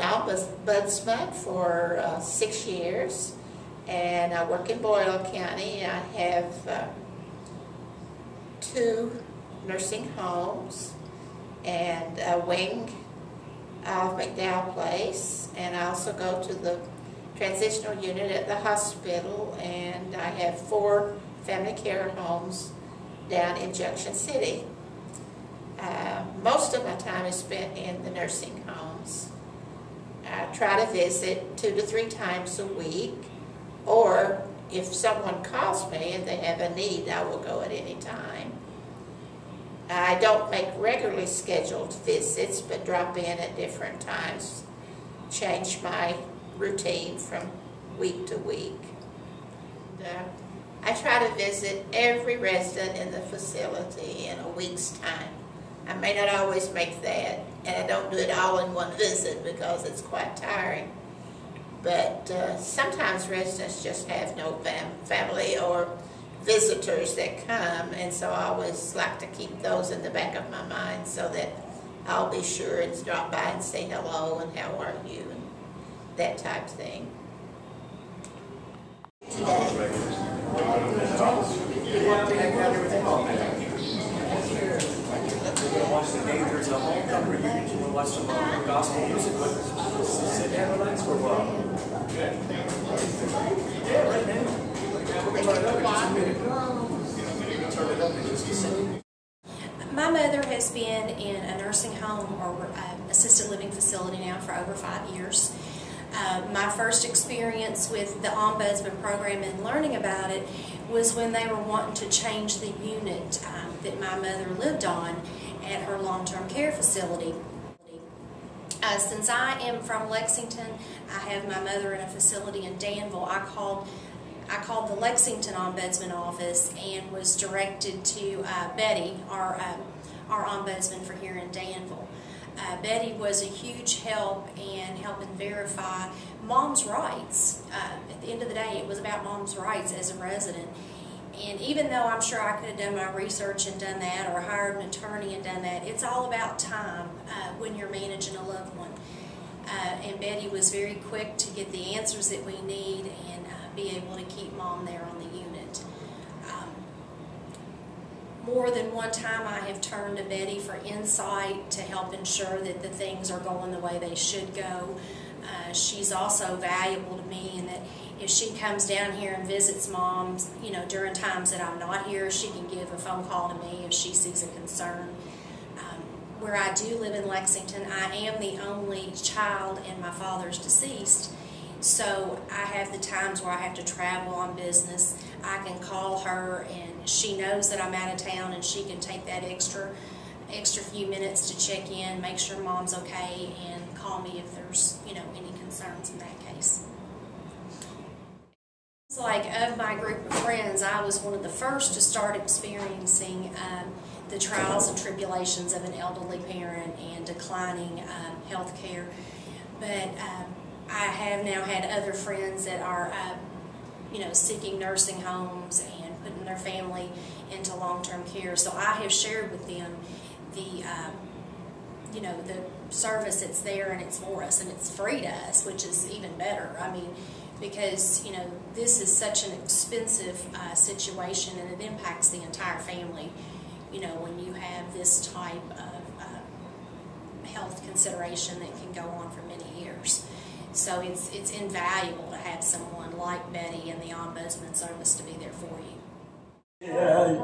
an ombudsman for 6 years, and I work in Boyle County. I have 2 nursing homes and a wing of McDowell Place, and I also go to the transitional unit at the hospital, and I have 4 family care homes down in Junction City. Most of my time is spent in the nursing homes. I try to visit 2 to 3 times a week, or if someone calls me and they have a need, I will go at any time. I don't make regularly scheduled visits, but drop in at different times, change my routine from week to week. I try to visit every resident in the facility in a week's time. I may not always make that, and I don't do it all in one visit because it's quite tiring. But sometimes residents just have no family or visitors that come, and so I always like to keep those in the back of my mind so that I'll be sure and drop by and say hello and how are you and that type of thing. Watch the game. There's a homecoming reunion. You want to watch some gospel music with us? Sit down, relax for a while. Yeah, right now. We're going to turn it up in just a minute. Turn it up in just a second. My mother has been in a nursing home or assisted living facility now for over 5 years. My first experience with the Ombudsman program and learning about it was when they were wanting to change the unit that my mother lived on at her long-term care facility. Since I am from Lexington, I have my mother in a facility in Danville. I called the Lexington Ombudsman office and was directed to Betty, our ombudsman for here in Danville. Betty was a huge help in helping verify mom's rights. At the end of the day, it was about mom's rights as a resident. And even though I'm sure I could have done my research and done that, or hired an attorney and done that, it's all about time when you're managing a loved one. And Betty was very quick to get the answers that we need and be able to keep mom there on the unit. More than one time I have turned to Betty for insight to help ensure that the things are going the way they should go. She's also valuable to me in that if she comes down here and visits mom, during times that I'm not here, she can give a phone call to me if she sees a concern. Where I do live in Lexington, I am the only child and my father's deceased. So I have the times where I have to travel on business. I can call her and she knows that I'm out of town and she can take that extra few minutes to check in, make sure mom's okay, and call me if there's any concerns in that case. It's like of my group of friends, I was one of the first to start experiencing the trials and tribulations of an elderly parent and declining health care. But I have now had other friends that are, seeking nursing homes and putting their family into long-term care. So I have shared with them the, the service that's there and it's for us and it's free to us, which is even better. I mean, because, this is such an expensive situation and it impacts the entire family, when you have this type of health consideration that can go on for many years. So it's invaluable to have someone like Betty and the Ombudsman service to be there for you. Yeah.